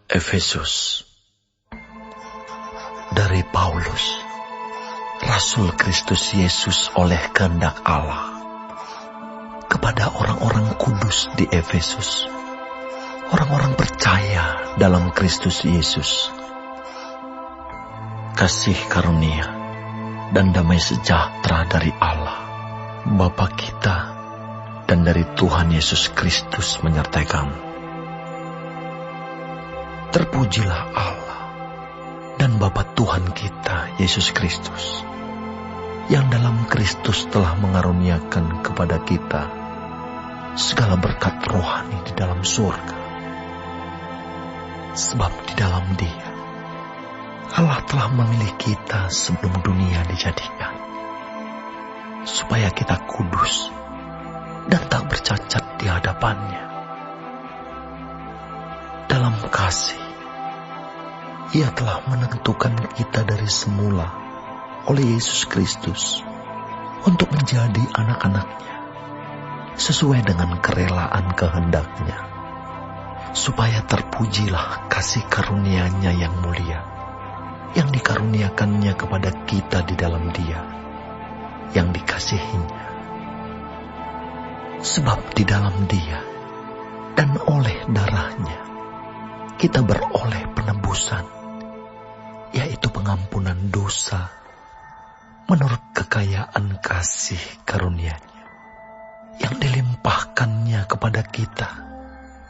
Efesus. Dari Paulus, Rasul Kristus Yesus oleh kehendak Allah, kepada orang-orang kudus di Efesus, orang-orang percaya dalam Kristus Yesus. Kasih karunia dan damai sejahtera dari Allah, Bapa kita, dan dari Tuhan Yesus Kristus menyertai kamu. Terpujilah Allah dan Bapa Tuhan kita, Yesus Kristus, yang dalam Kristus telah mengaruniakan kepada kita segala berkat rohani di dalam surga. Sebab di dalam Dia, Allah telah memilih kita sebelum dunia dijadikan, supaya kita kudus dan tak bercacat di hadapannya. Dalam kasih, Ia telah menentukan kita dari semula oleh Yesus Kristus untuk menjadi anak-anak-Nya sesuai dengan kerelaan kehendak-Nya, supaya terpujilah kasih karunia-Nya yang mulia, yang dikaruniakannya kepada kita di dalam Dia, yang dikasihinya. Sebab di dalam Dia dan oleh darah-Nya kita beroleh penebusan, yaitu pengampunan dosa menurut kekayaan kasih karunia-Nya yang dilimpahkannya kepada kita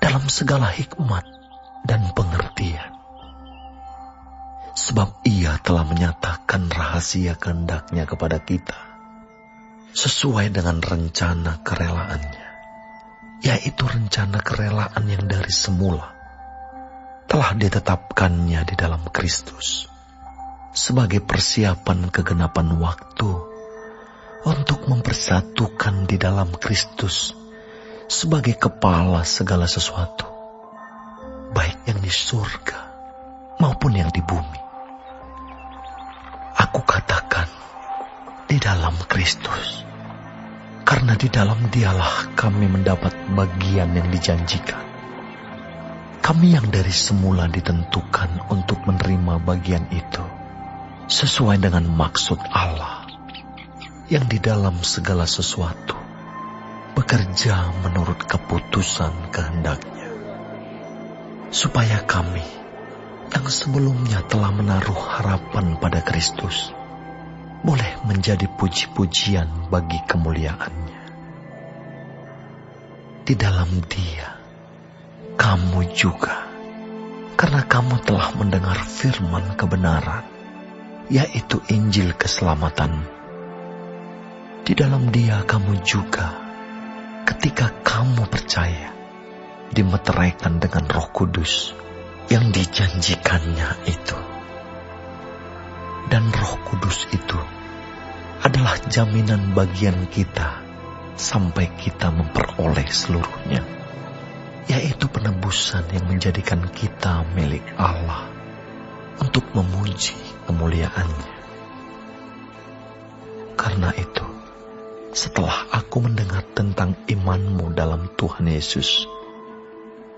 dalam segala hikmat dan pengertian. Sebab Ia telah menyatakan rahasia kehendak-Nya kepada kita sesuai dengan rencana kerelaan-Nya, yaitu rencana kerelaan yang dari semula telah ditetapkannya di dalam Kristus sebagai persiapan kegenapan waktu untuk mempersatukan di dalam Kristus sebagai kepala segala sesuatu, baik yang di surga maupun yang di bumi. Aku katakan di dalam Kristus, karena di dalam Dialah kami mendapat bagian yang dijanjikan. Kami yang dari semula ditentukan untuk menerima bagian itu sesuai dengan maksud Allah yang di dalam segala sesuatu bekerja menurut keputusan kehendak-Nya, supaya kami yang sebelumnya telah menaruh harapan pada Kristus boleh menjadi puji-pujian bagi kemuliaan-Nya. Di dalam Dia kamu juga, karena kamu telah mendengar firman kebenaran, yaitu Injil keselamatan. Di dalam Dia kamu juga, ketika kamu percaya, dimeteraikan dengan Roh Kudus yang dijanjikannya itu. Dan Roh Kudus itu adalah jaminan bagian kita sampai kita memperoleh seluruhnya, yaitu penebusan yang menjadikan kita milik Allah untuk memuji kemuliaan-Nya. Karena itu, setelah aku mendengar tentang imanmu dalam Tuhan Yesus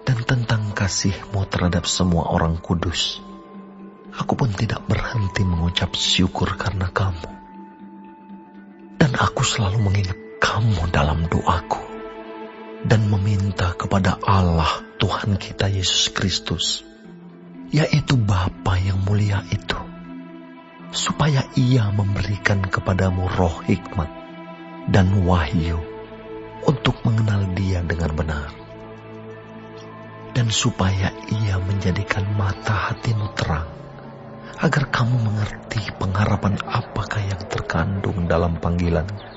dan tentang kasih-Mu terhadap semua orang kudus, aku pun tidak berhenti mengucap syukur karena kamu. Dan aku selalu mengingat kamu dalam doaku dan meminta kepada Allah Tuhan kita Yesus Kristus, yaitu Bapa yang mulia itu, supaya Ia memberikan kepadamu roh hikmat dan wahyu untuk mengenal Dia dengan benar, dan supaya Ia menjadikan mata hatimu terang, agar kamu mengerti pengharapan apakah yang terkandung dalam panggilan-Nya,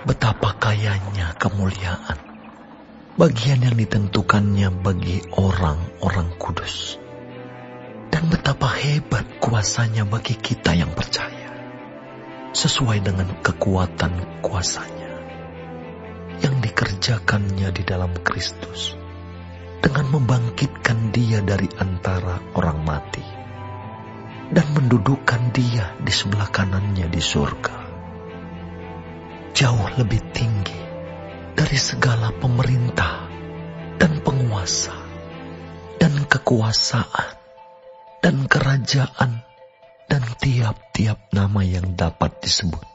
betapa kayanya kemuliaan, bagian yang ditentukannya bagi orang-orang kudus, dan betapa hebat kuasa-Nya bagi kita yang percaya, sesuai dengan kekuatan kuasa-Nya yang dikerjakannya di dalam Kristus, dengan membangkitkan Dia dari antara orang mati, dan mendudukkan Dia di sebelah kanan-Nya di surga, jauh lebih tinggi dari segala pemerintah dan penguasa dan kekuasaan, dan kerajaan, dan tiap-tiap nama yang dapat disebut.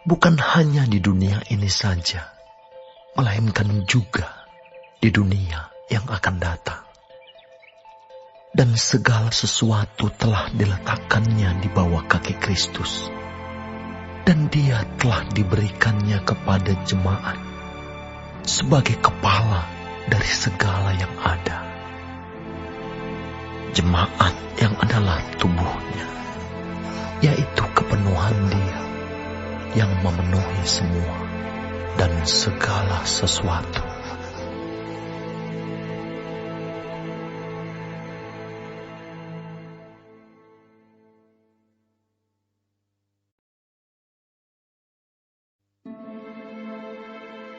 Bukan hanya di dunia ini saja, melainkan juga di dunia yang akan datang. Dan segala sesuatu telah diletakkannya di bawah kaki Kristus. Dan Dia telah diberikannya kepada jemaat sebagai kepala dari segala yang ada. Jemaat yang adalah tubuhnya, yaitu kepenuhan Dia yang memenuhi semua dan segala sesuatu.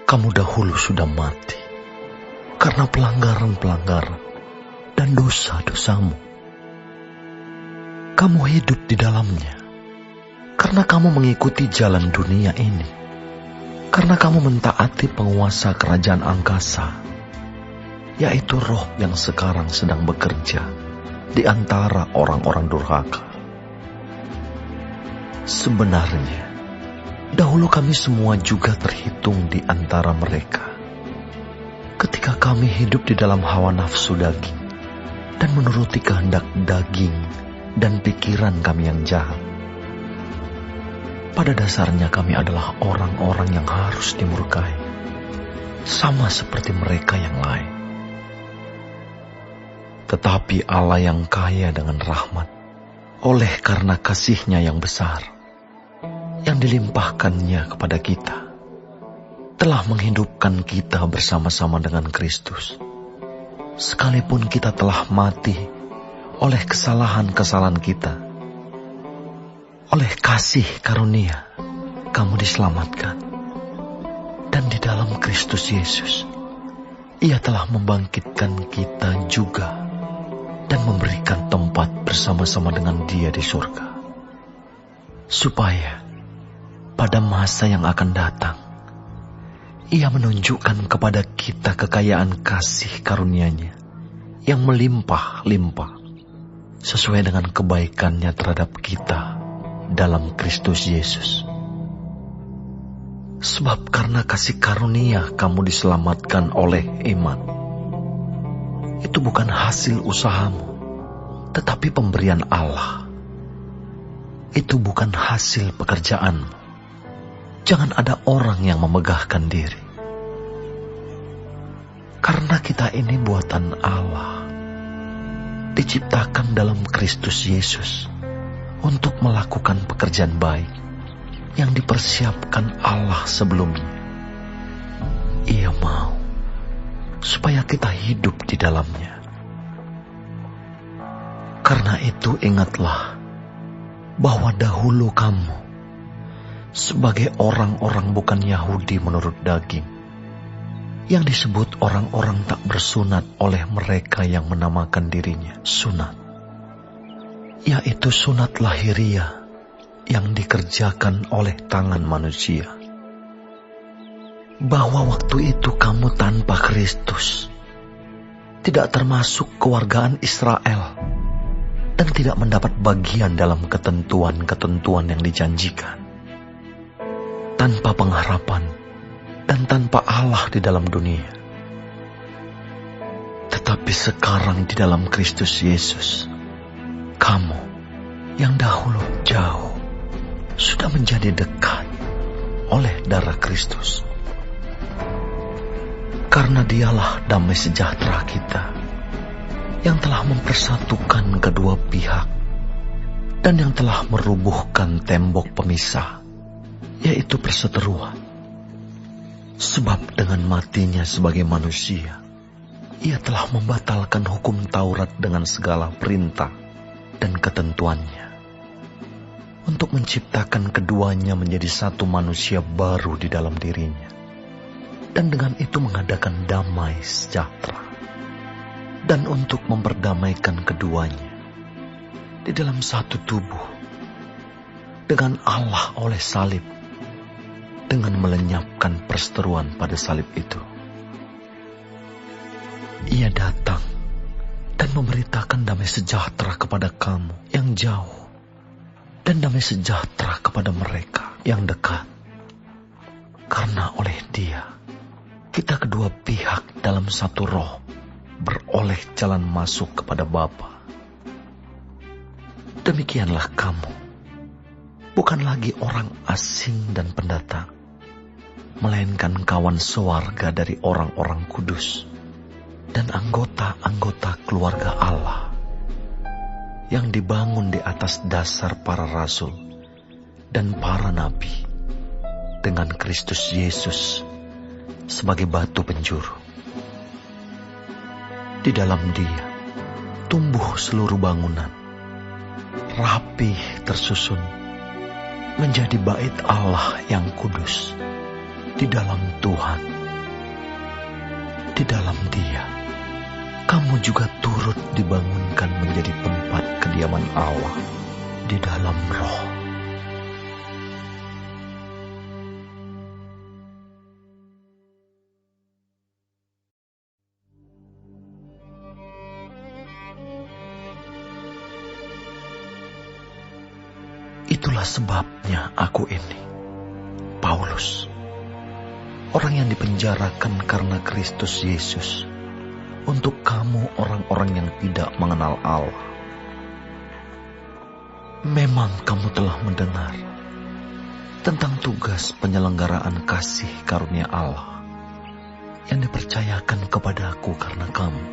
Kamu dahulu sudah mati karena pelanggaran-pelanggaran dan dosa-dosamu. Kamu hidup di dalamnya karena kamu mengikuti jalan dunia ini, karena kamu mentaati penguasa kerajaan angkasa, yaitu roh yang sekarang sedang bekerja di antara orang-orang durhaka. Sebenarnya, dahulu kami semua juga terhitung di antara mereka, ketika kami hidup di dalam hawa nafsu daging dan menuruti kehendak daging dan pikiran kami yang jahat. Pada dasarnya kami adalah orang-orang yang harus dimurkai, sama seperti mereka yang lain. Tetapi Allah yang kaya dengan rahmat, oleh karena kasih-Nya yang besar, yang dilimpahkannya kepada kita, telah menghidupkan kita bersama-sama dengan Kristus. Sekalipun kita telah mati oleh kesalahan-kesalahan kita, oleh kasih karunia kamu diselamatkan. Dan di dalam Kristus Yesus, Ia telah membangkitkan kita juga dan memberikan tempat bersama-sama dengan Dia di surga, supaya pada masa yang akan datang, Ia menunjukkan kepada kita kekayaan kasih karunia-Nya yang melimpah-limpah sesuai dengan kebaikan-Nya terhadap kita dalam Kristus Yesus. Sebab karena kasih karunia kamu diselamatkan oleh iman. Itu bukan hasil usahamu, tetapi pemberian Allah. Itu bukan hasil pekerjaanmu. Jangan ada orang yang memegahkan diri. Karena kita ini buatan Allah, diciptakan dalam Kristus Yesus untuk melakukan pekerjaan baik yang dipersiapkan Allah sebelumnya. Ia mau supaya kita hidup di dalamnya. Karena itu ingatlah bahwa dahulu kamu sebagai orang-orang bukan Yahudi menurut daging, yang disebut orang-orang tak bersunat oleh mereka yang menamakan dirinya sunat, yaitu sunat lahiriah yang dikerjakan oleh tangan manusia. Bahwa waktu itu kamu tanpa Kristus, tidak termasuk kewargaan Israel, dan tidak mendapat bagian dalam ketentuan-ketentuan yang dijanjikan, tanpa pengharapan dan tanpa Allah di dalam dunia. Tetapi sekarang di dalam Kristus Yesus, kamu yang dahulu jauh sudah menjadi dekat oleh darah Kristus. Karena Dialah damai sejahtera kita, yang telah mempersatukan kedua pihak dan yang telah merubuhkan tembok pemisah, yaitu perseteruan. Sebab dengan matinya sebagai manusia, Ia telah membatalkan hukum Taurat dengan segala perintah dan ketentuannya, untuk menciptakan keduanya menjadi satu manusia baru di dalam dirinya, dan dengan itu mengadakan damai sejahtera, dan untuk memperdamaikan keduanya di dalam satu tubuh dengan Allah oleh salib, dengan melenyapkan perseteruan pada salib itu. Ia datang dan memberitakan damai sejahtera kepada kamu yang jauh dan damai sejahtera kepada mereka yang dekat. Karena oleh Dia, kita kedua pihak dalam satu roh beroleh jalan masuk kepada Bapa. Demikianlah kamu, bukan lagi orang asing dan pendatang, melainkan kawan sewarga dari orang-orang kudus dan anggota-anggota keluarga Allah yang dibangun di atas dasar para rasul dan para nabi dengan Kristus Yesus sebagai batu penjuru. Di dalam Dia tumbuh seluruh bangunan, rapih tersusun menjadi bait Allah yang kudus di dalam Tuhan. Di dalam Dia kamu juga turut dibangunkan menjadi tempat kediaman Allah di dalam Roh. Itulah sebabnya aku ini, Paulus, orang yang dipenjarakan karena Kristus Yesus, untuk kamu orang-orang yang tidak mengenal Allah. Memang kamu telah mendengar tentang tugas penyelenggaraan kasih karunia Allah yang dipercayakan kepadaku karena kamu,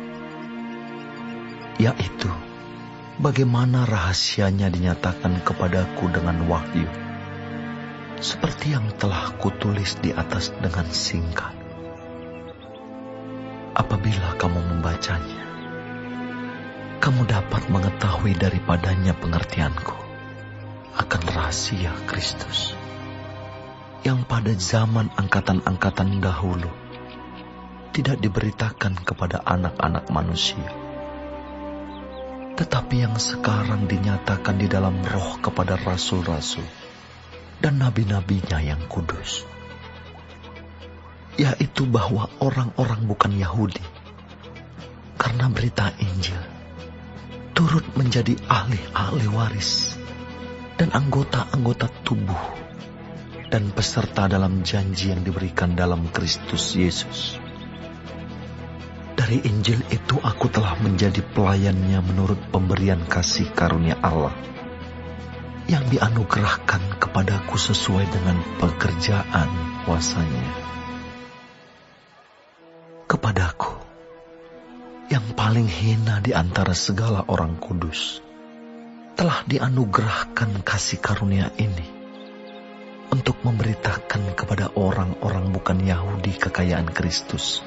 yaitu bagaimana rahasianya dinyatakan kepadaku dengan wahyu, seperti yang telah kutulis di atas dengan singkat. Apabila kamu membacanya, kamu dapat mengetahui daripadanya pengertianku akan rahasia Kristus, yang pada zaman angkatan-angkatan dahulu tidak diberitakan kepada anak-anak manusia, tetapi yang sekarang dinyatakan di dalam Roh kepada rasul-rasul dan nabi-nabinya yang kudus, yaitu bahwa orang-orang bukan Yahudi karena berita Injil turut menjadi ahli-ahli waris dan anggota-anggota tubuh dan peserta dalam janji yang diberikan dalam Kristus Yesus. Dari Injil itu aku telah menjadi pelayannya menurut pemberian kasih karunia Allah yang dianugerahkan kepadaku sesuai dengan pekerjaan kuasa-Nya. Kepadaku, yang paling hina di antara segala orang kudus, telah dianugerahkan kasih karunia ini untuk memberitakan kepada orang-orang bukan Yahudi kekayaan Kristus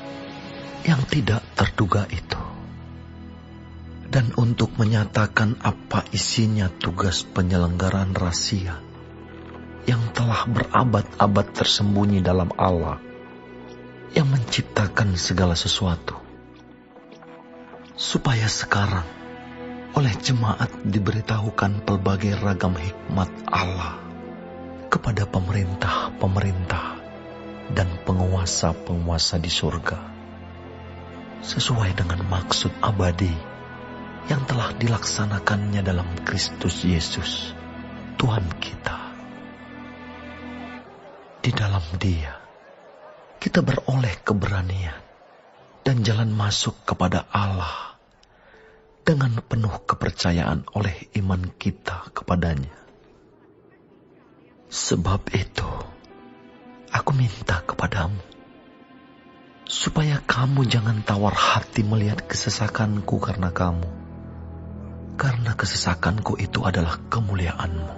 yang tidak terduga itu, dan untuk menyatakan apa isinya tugas penyelenggaraan rahasia yang telah berabad-abad tersembunyi dalam Allah yang menciptakan segala sesuatu, supaya sekarang oleh jemaat diberitahukan pelbagai ragam hikmat Allah kepada pemerintah-pemerintah dan penguasa-penguasa di surga, sesuai dengan maksud abadi yang telah dilaksanakannya dalam Kristus Yesus, Tuhan kita. Di dalam Dia kita beroleh keberanian dan jalan masuk kepada Allah dengan penuh kepercayaan oleh iman kita kepadanya. Sebab itu, aku minta kepadamu, supaya kamu jangan tawar hati melihat kesesakanku karena kamu, karena kesesakanku itu adalah kemuliaanmu.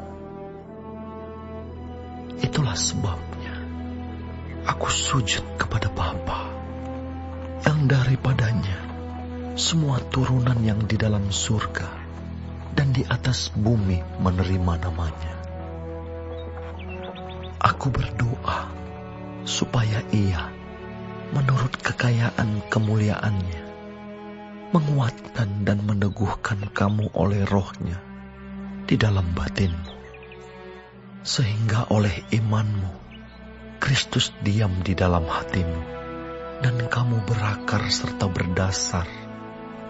Itulah sebabnya aku sujud kepada Bapa, yang daripadanya semua turunan yang di dalam surga dan di atas bumi menerima namanya. Aku berdoa supaya Ia, menurut kekayaan kemuliaannya, menguatkan dan meneguhkan kamu oleh Roh-Nya di dalam batinmu, sehingga oleh imanmu Kristus diam di dalam hatimu, dan kamu berakar serta berdasar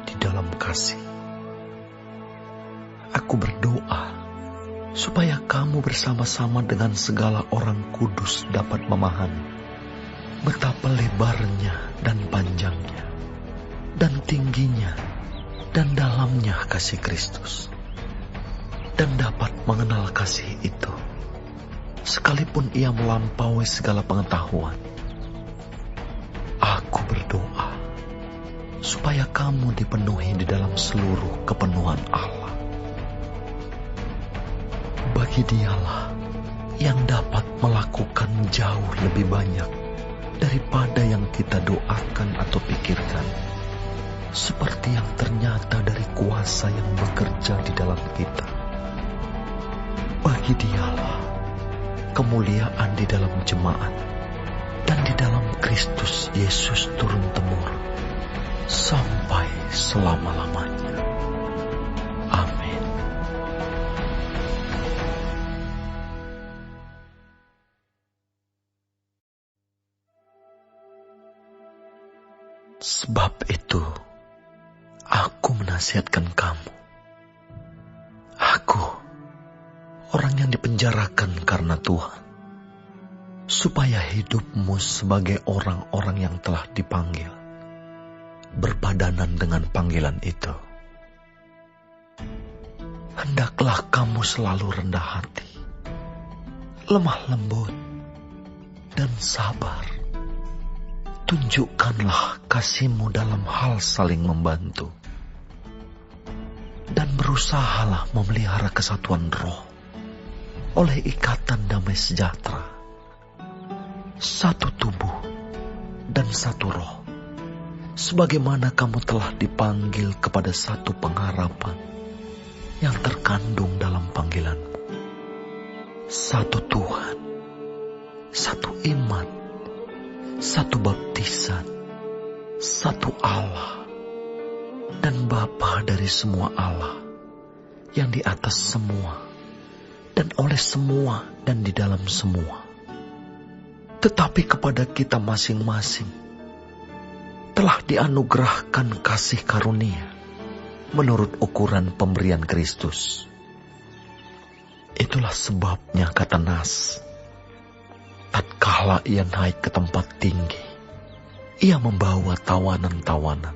di dalam kasih. Aku berdoa supaya kamu bersama-sama dengan segala orang kudus dapat memahami betapa lebarnya dan panjangnya dan tingginya dan dalamnya kasih Kristus, dan dapat mengenal kasih itu sekalipun ia melampaui segala pengetahuan. Aku berdoa supaya kamu dipenuhi di dalam seluruh kepenuhan Allah. Bagi Dialah yang dapat melakukan jauh lebih banyak daripada yang kita doakan atau pikirkan, seperti yang ternyata dari kuasa yang bekerja di dalam kita. Bagi Dialah kemuliaan di dalam jemaat dan di dalam Kristus Yesus turun-temurun sampai selama-lamanya. Amin. Sebab itu, aku menasihatkan kamu. Aku, orang yang dipenjarakan karena Tuhan, supaya hidupmu sebagai orang-orang yang telah dipanggil, berpadanan dengan panggilan itu. Hendaklah kamu selalu rendah hati, lemah lembut, dan sabar. Tunjukkanlah kasihmu dalam hal saling membantu, dan berusahalah memelihara kesatuan roh oleh ikatan damai sejahtera. Satu tubuh dan satu roh, sebagaimana kamu telah dipanggil kepada satu pengharapan yang terkandung dalam panggilanmu. Satu Tuhan, satu iman, satu baptisan, satu Allah, dan Bapa dari semua Allah, yang di atas semua, dan oleh semua, dan di dalam semua. Tetapi kepada kita masing-masing telah dianugerahkan kasih karunia menurut ukuran pemberian Kristus. Itulah sebabnya kata Nas, tatkala ia naik ke tempat tinggi, ia membawa tawanan-tawanan.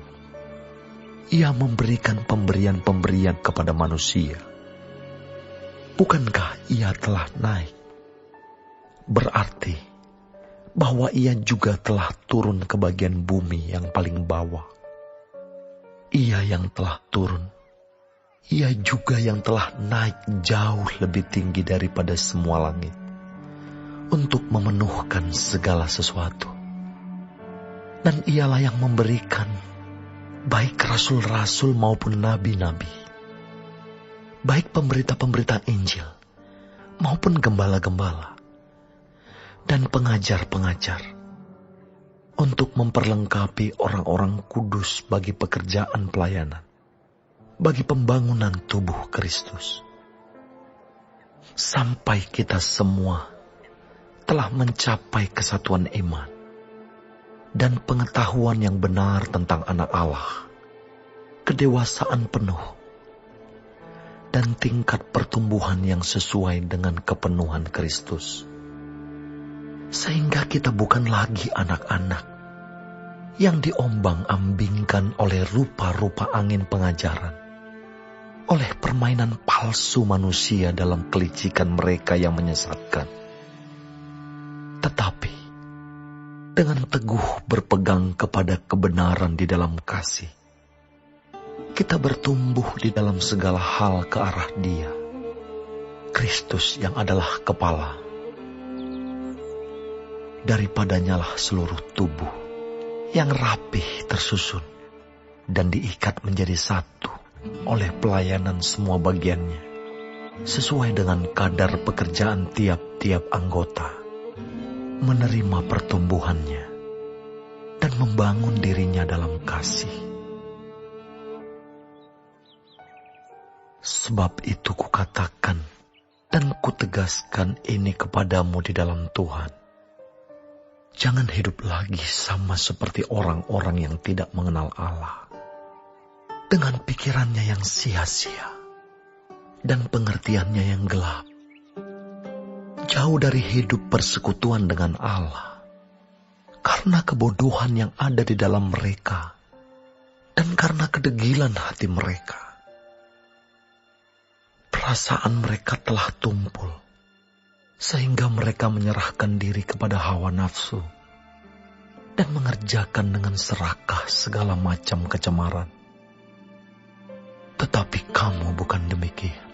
Ia memberikan pemberian-pemberian kepada manusia. Bukankah ia telah naik? Berarti bahwa ia juga telah turun ke bagian bumi yang paling bawah. Ia yang telah turun, ia juga yang telah naik jauh lebih tinggi daripada semua langit, untuk memenuhkan segala sesuatu. Dan ialah yang memberikan baik rasul-rasul maupun nabi-nabi, baik pemberita-pemberita Injil maupun gembala-gembala dan pengajar-pengajar, untuk memperlengkapi orang-orang kudus bagi pekerjaan pelayanan, bagi pembangunan tubuh Kristus, sampai kita semua telah mencapai kesatuan iman dan pengetahuan yang benar tentang Anak Allah, kedewasaan penuh, dan tingkat pertumbuhan yang sesuai dengan kepenuhan Kristus. Sehingga kita bukan lagi anak-anak yang diombang-ambingkan oleh rupa-rupa angin pengajaran, oleh permainan palsu manusia dalam kelicikan mereka yang menyesatkan. Tetapi dengan teguh berpegang kepada kebenaran di dalam kasih, kita bertumbuh di dalam segala hal ke arah Dia, Kristus yang adalah kepala. Daripadanyalah seluruh tubuh yang rapih tersusun dan diikat menjadi satu oleh pelayanan semua bagiannya, sesuai dengan kadar pekerjaan tiap-tiap anggota, menerima pertumbuhannya dan membangun dirinya dalam kasih. Sebab itu kukatakan dan kutegaskan ini kepadamu di dalam Tuhan. Jangan hidup lagi sama seperti orang-orang yang tidak mengenal Allah. dengan pikirannya yang sia-sia dan pengertiannya yang gelap, jauh dari hidup persekutuan dengan Allah, karena kebodohan yang ada di dalam mereka dan karena kedegilan hati mereka. Perasaan mereka telah tumpul, sehingga mereka menyerahkan diri kepada hawa nafsu dan mengerjakan dengan serakah segala macam kecemaran. Tetapi kamu bukan demikian.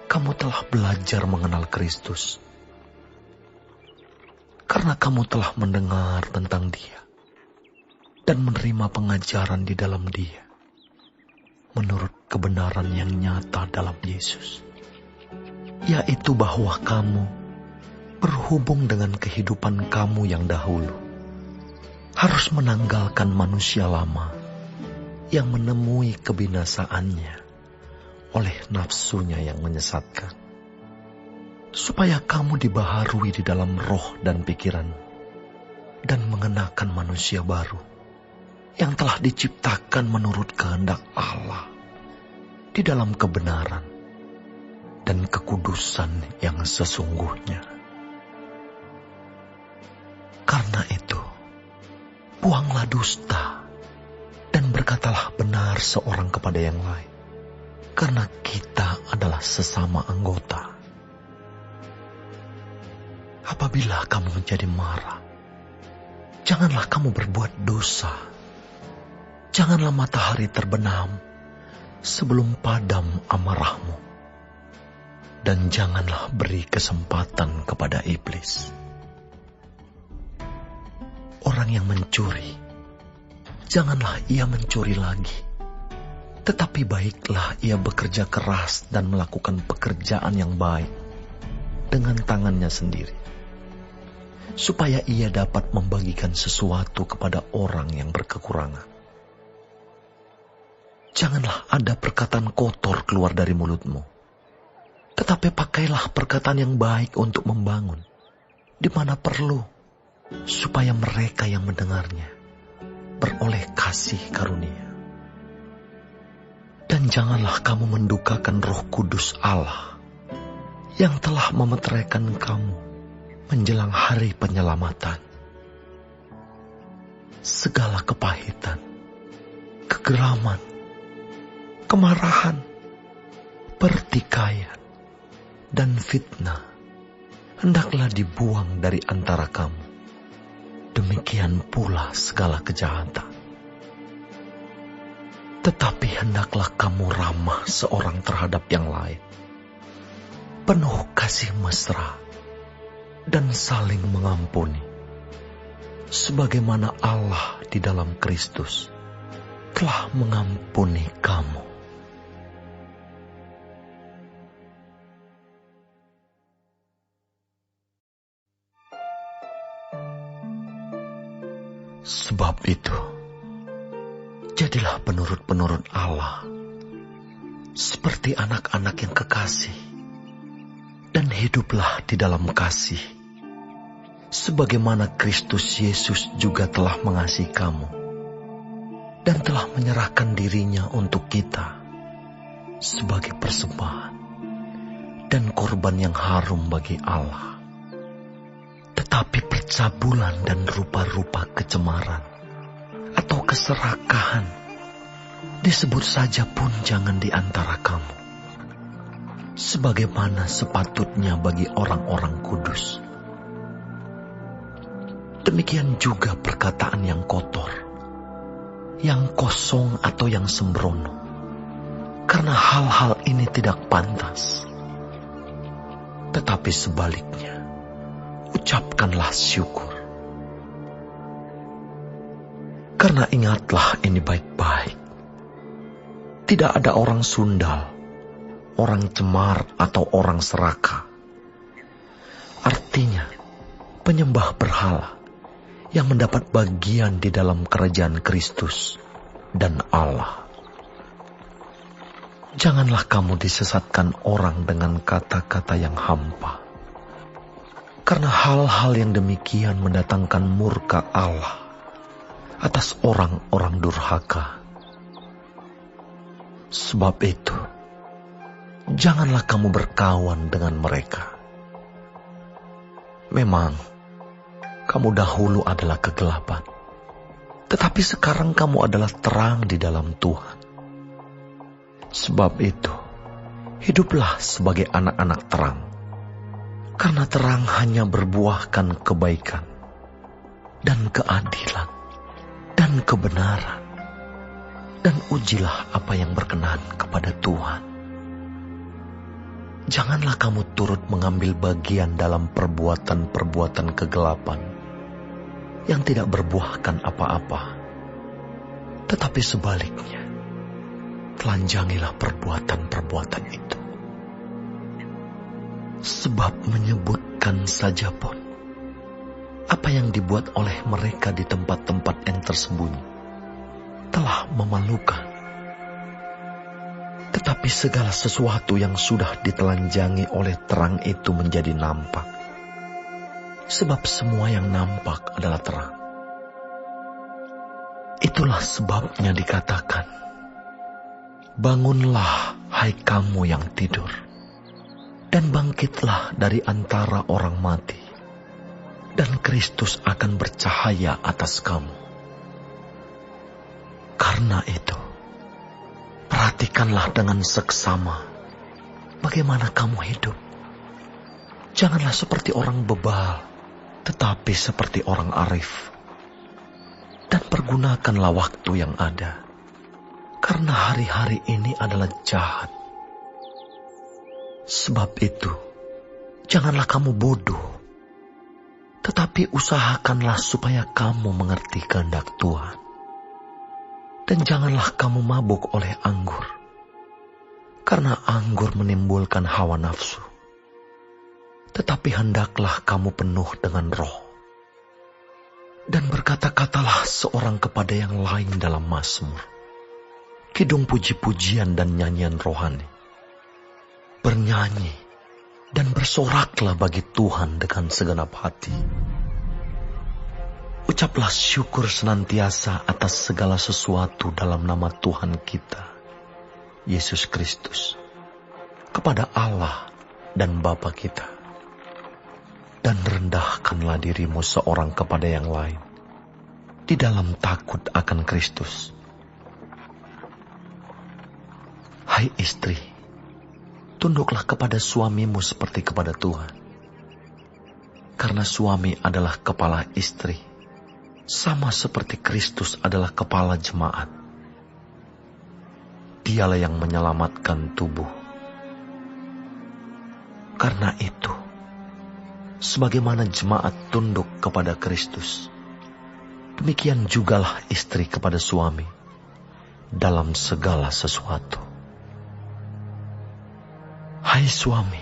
Kamu telah belajar mengenal Kristus, karena kamu telah mendengar tentang Dia dan menerima pengajaran di dalam Dia, menurut kebenaran yang nyata dalam Yesus, yaitu bahwa kamu berhubung dengan kehidupan kamu yang dahulu harus menanggalkan manusia lama yang menemui kebinasaannya oleh nafsunya yang menyesatkan, supaya kamu dibaharui di dalam roh dan pikiran, dan mengenakan manusia baru yang telah diciptakan menurut kehendak Allah di dalam kebenaran dan kekudusan yang sesungguhnya. Karena itu, buanglah dusta dan berkatalah benar seorang kepada yang lain, karena kita adalah sesama anggota. Apabila kamu menjadi marah, janganlah kamu berbuat dosa. Janganlah matahari terbenam sebelum padam amarahmu. Dan janganlah beri kesempatan kepada iblis. Orang yang mencuri, janganlah ia mencuri lagi, tetapi baiklah ia bekerja keras dan melakukan pekerjaan yang baik dengan tangannya sendiri, supaya ia dapat membagikan sesuatu kepada orang yang berkekurangan. Janganlah ada perkataan kotor keluar dari mulutmu, tetapi pakailah perkataan yang baik untuk membangun, di mana perlu, supaya mereka yang mendengarnya beroleh kasih karunia. Dan janganlah kamu mendukakan Roh Kudus Allah yang telah memeteraikan kamu menjelang hari penyelamatan. Segala kepahitan, kegeraman, kemarahan, pertikaian, dan fitnah hendaklah dibuang dari antara kamu. Demikian pula segala kejahatan. Tetapi hendaklah kamu ramah seorang terhadap yang lain, penuh kasih mesra, dan saling mengampuni, sebagaimana Allah di dalam Kristus telah mengampuni kamu. Sebab itu, jadilah penurut-penurut Allah, seperti anak-anak yang kekasih, dan hiduplah di dalam kasih, sebagaimana Kristus Yesus juga telah mengasihi kamu, dan telah menyerahkan dirinya untuk kita, sebagai persembahan dan korban yang harum bagi Allah. Tetapi percabulan dan rupa-rupa kecemaran atau keserakahan disebut saja pun jangan di antara kamu, sebagaimana sepatutnya bagi orang-orang kudus. Demikian juga perkataan yang kotor, yang kosong atau yang sembrono, karena hal-hal ini tidak pantas. Tetapi sebaliknya, ucapkanlah syukur. Karena ingatlah ini baik-baik. Tidak ada orang sundal, orang cemar atau orang serakah. Artinya, penyembah berhala yang mendapat bagian di dalam kerajaan Kristus dan Allah. Janganlah kamu disesatkan orang dengan kata-kata yang hampa. Karena hal-hal yang demikian mendatangkan murka Allah atas orang-orang durhaka. Sebab itu, janganlah kamu berkawan dengan mereka. Memang, kamu dahulu adalah kegelapan, tetapi sekarang kamu adalah terang di dalam Tuhan. Sebab itu, hiduplah sebagai anak-anak terang, karena terang hanya berbuahkan kebaikan, dan keadilan, dan kebenaran. Dan ujilah apa yang berkenan kepada Tuhan. Janganlah kamu turut mengambil bagian dalam perbuatan-perbuatan kegelapan yang tidak berbuahkan apa-apa. Tetapi sebaliknya, telanjangilah perbuatan-perbuatan itu. Sebab menyebutkan saja pun apa yang dibuat oleh mereka di tempat-tempat yang tersembunyi telah memalukan. Tetapi segala sesuatu yang sudah ditelanjangi oleh terang itu menjadi nampak. Sebab semua yang nampak adalah terang. Itulah sebabnya dikatakan, bangunlah hai kamu yang tidur, dan bangkitlah dari antara orang mati, dan Kristus akan bercahaya atas kamu. Karena itu, perhatikanlah dengan seksama bagaimana kamu hidup. Janganlah seperti orang bebal, tetapi seperti orang arif. Dan pergunakanlah waktu yang ada, karena hari-hari ini adalah jahat. Sebab itu, janganlah kamu bodoh, tetapi usahakanlah supaya kamu mengerti kehendak Tuhan. Dan janganlah kamu mabuk oleh anggur, karena anggur menimbulkan hawa nafsu. Tetapi hendaklah kamu penuh dengan Roh. Dan berkata-katalah seorang kepada yang lain dalam mazmur, kidung puji-pujian dan nyanyian rohani. Bernyanyi dan bersoraklah bagi Tuhan dengan segenap hati. Ucaplah syukur senantiasa atas segala sesuatu dalam nama Tuhan kita, Yesus Kristus, kepada Allah dan Bapa kita. Dan rendahkanlah dirimu seorang kepada yang lain, di dalam takut akan Kristus. Hai istri, tunduklah kepada suamimu seperti kepada Tuhan. Karena suami adalah kepala istri, sama seperti Kristus adalah kepala jemaat. Dialah yang menyelamatkan tubuh. Karena itu, sebagaimana jemaat tunduk kepada Kristus, demikian jugalah istri kepada suami dalam segala sesuatu. Hai suami,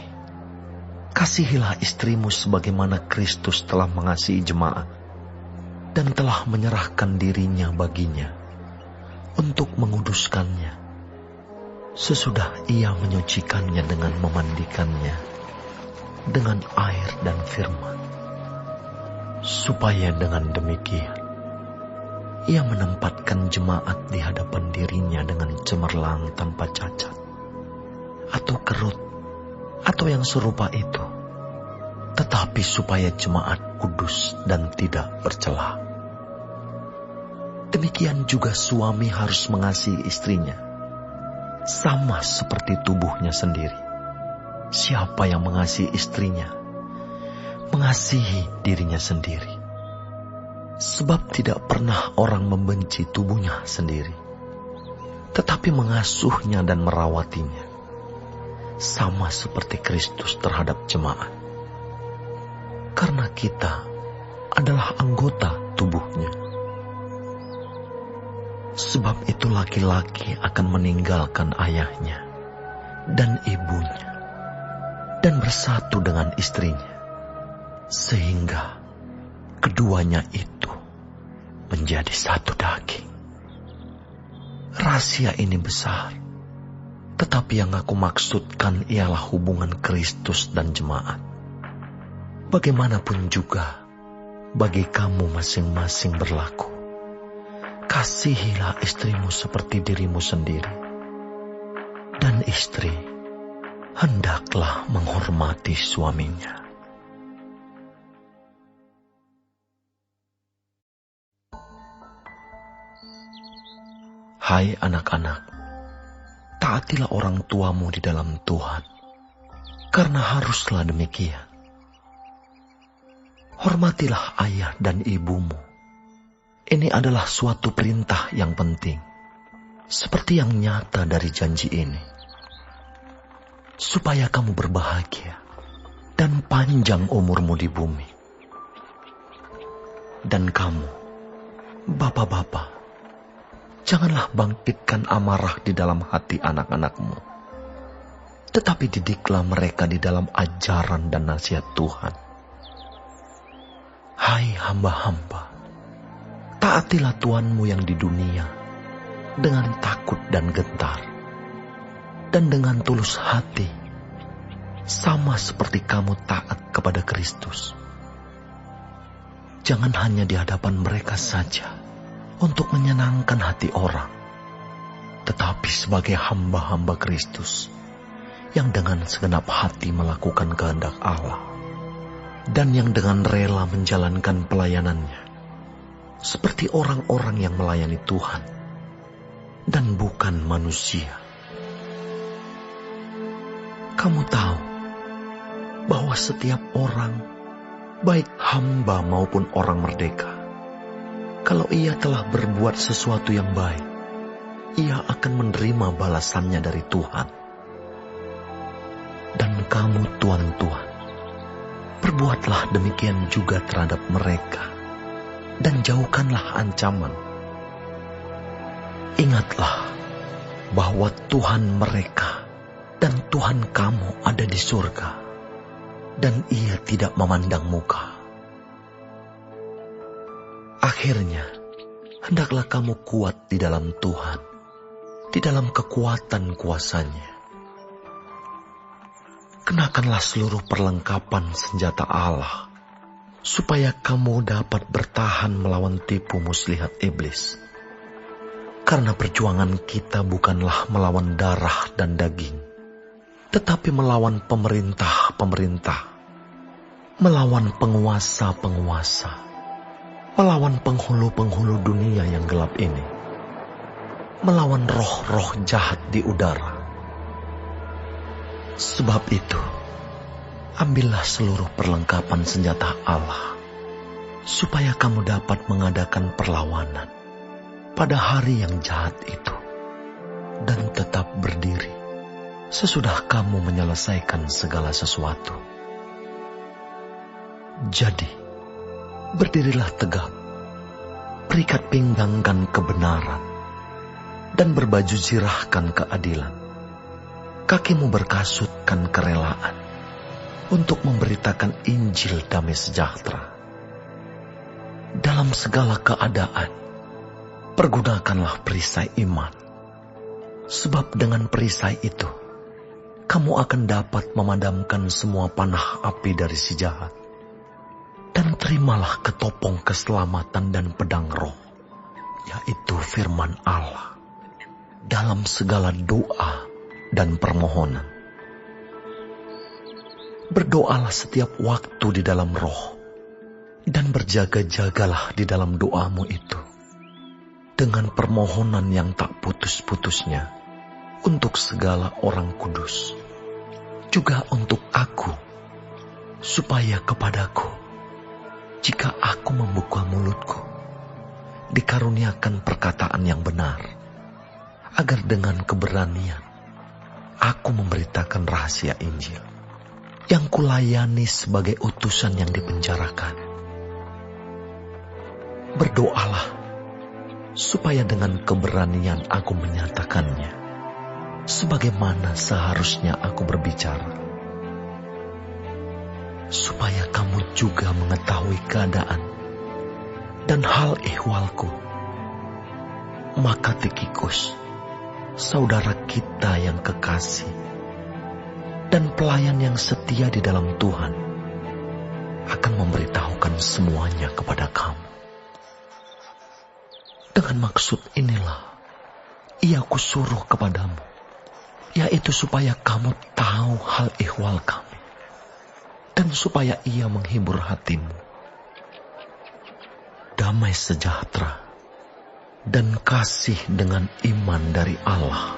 kasihilah istrimu sebagaimana Kristus telah mengasihi jemaat dan telah menyerahkan dirinya baginya untuk menguduskannya, sesudah ia menyucikannya dengan memandikannya dengan air dan firman, supaya dengan demikian ia menempatkan jemaat di hadapan dirinya dengan cemerlang tanpa cacat atau kerut atau yang serupa itu, tetapi supaya jemaat kudus dan tidak bercela. Demikian juga suami harus mengasihi istrinya, sama seperti tubuhnya sendiri. Siapa yang mengasihi istrinya, mengasihi dirinya sendiri. Sebab tidak pernah orang membenci tubuhnya sendiri, tetapi mengasuhnya dan merawatinya, sama seperti Kristus terhadap jemaat. Karena kita adalah anggota tubuhnya. Sebab itu laki-laki akan meninggalkan ayahnya dan ibunya dan bersatu dengan istrinya, sehingga keduanya itu menjadi satu daging. Rahasia ini besar, tetapi yang aku maksudkan ialah hubungan Kristus dan jemaat. Bagaimanapun juga bagi kamu masing-masing berlaku. Kasihilah istrimu seperti dirimu sendiri. dan istri hendaklah menghormati suaminya. Hai anak-anak, taatilah orang tuamu di dalam Tuhan, karena haruslah demikian. Hormatilah ayah dan ibumu. Ini adalah suatu perintah yang penting, seperti yang nyata dari janji ini, supaya kamu berbahagia dan panjang umurmu di bumi. Dan kamu, bapak-bapak, janganlah bangkitkan amarah di dalam hati anak-anakmu, tetapi didiklah mereka di dalam ajaran dan nasihat Tuhan. Hai hamba-hamba, taatilah Tuhanmu yang di dunia dengan takut dan gentar, dan dengan tulus hati, sama seperti kamu taat kepada Kristus. Jangan hanya di hadapan mereka saja, untuk menyenangkan hati orang, tetapi sebagai hamba-hamba Kristus yang dengan segenap hati melakukan kehendak Allah dan yang dengan rela menjalankan pelayanannya seperti orang-orang yang melayani Tuhan dan bukan manusia. Kamu tahu bahwa setiap orang, baik hamba maupun orang merdeka, kalau ia telah berbuat sesuatu yang baik, ia akan menerima balasannya dari Tuhan. Dan kamu tuan-tuan, perbuatlah demikian juga terhadap mereka, dan jauhkanlah ancaman. Ingatlah bahwa Tuhan mereka dan Tuhan kamu ada di surga, dan ia tidak memandang muka. Akhirnya, hendaklah kamu kuat di dalam Tuhan, di dalam kekuatan kuasa-Nya. Kenakanlah seluruh perlengkapan senjata Allah, supaya kamu dapat bertahan melawan tipu muslihat iblis. Karena perjuangan kita bukanlah melawan darah dan daging, tetapi melawan pemerintah-pemerintah, melawan penguasa-penguasa, melawan penghulu-penghulu dunia yang gelap ini, melawan roh-roh jahat di udara. Sebab itu, ambillah seluruh perlengkapan senjata Allah, supaya kamu dapat mengadakan perlawanan pada hari yang jahat itu, dan tetap berdiri sesudah kamu menyelesaikan segala sesuatu. Jadi, berdirilah tegap, berikat pinggangkan kebenaran, dan berbaju zirahkan keadilan. Kakimu berkasutkan kerelaan untuk memberitakan Injil damai sejahtera. Dalam segala keadaan, pergunakanlah perisai iman, sebab dengan perisai itu, kamu akan dapat memadamkan semua panah api dari si jahat. Dan terimalah ketopong keselamatan dan pedang roh, yaitu firman Allah, dalam segala doa dan permohonan. Berdoalah setiap waktu di dalam roh, dan berjaga-jagalah di dalam doamu itu, dengan permohonan yang tak putus-putusnya, untuk segala orang kudus, juga untuk aku, supaya kepadaku, jika aku membuka mulutku, dikaruniakan perkataan yang benar, agar dengan keberanian aku memberitakan rahasia Injil, yang kulayani sebagai utusan yang dipenjarakan. Berdoalah, supaya dengan keberanian aku menyatakannya, sebagaimana seharusnya aku berbicara, supaya kamu juga mengetahui keadaan dan hal ihwalku. Maka Tikhikus, saudara kita yang kekasih dan pelayan yang setia di dalam Tuhan, akan memberitahukan semuanya kepada kamu. Dengan maksud inilah ia kusuruh kepadamu, yaitu supaya kamu tahu hal ihwal kami, dan supaya ia menghibur hatimu. Damai sejahtera dan kasih dengan iman dari Allah,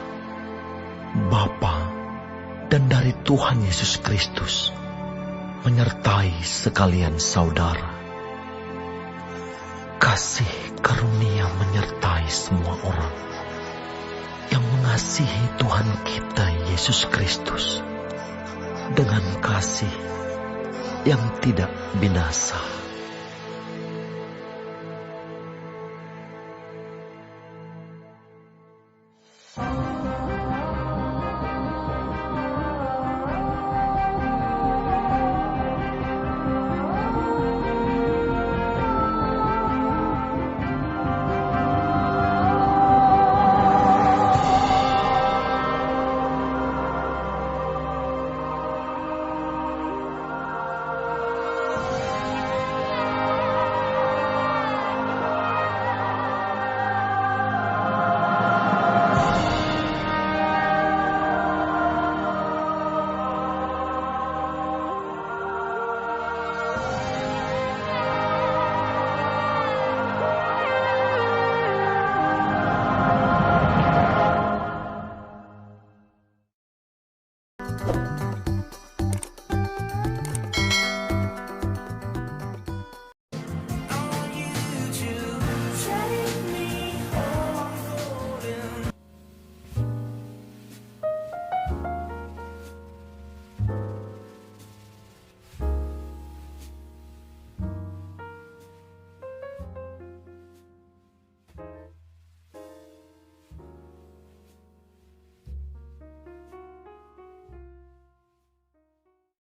Bapa, dan dari Tuhan Yesus Kristus, menyertai sekalian saudara. Kasih karunia menyertai semua orang yang mengasihi Tuhan kita Yesus Kristus dengan kasih yang tidak binasa.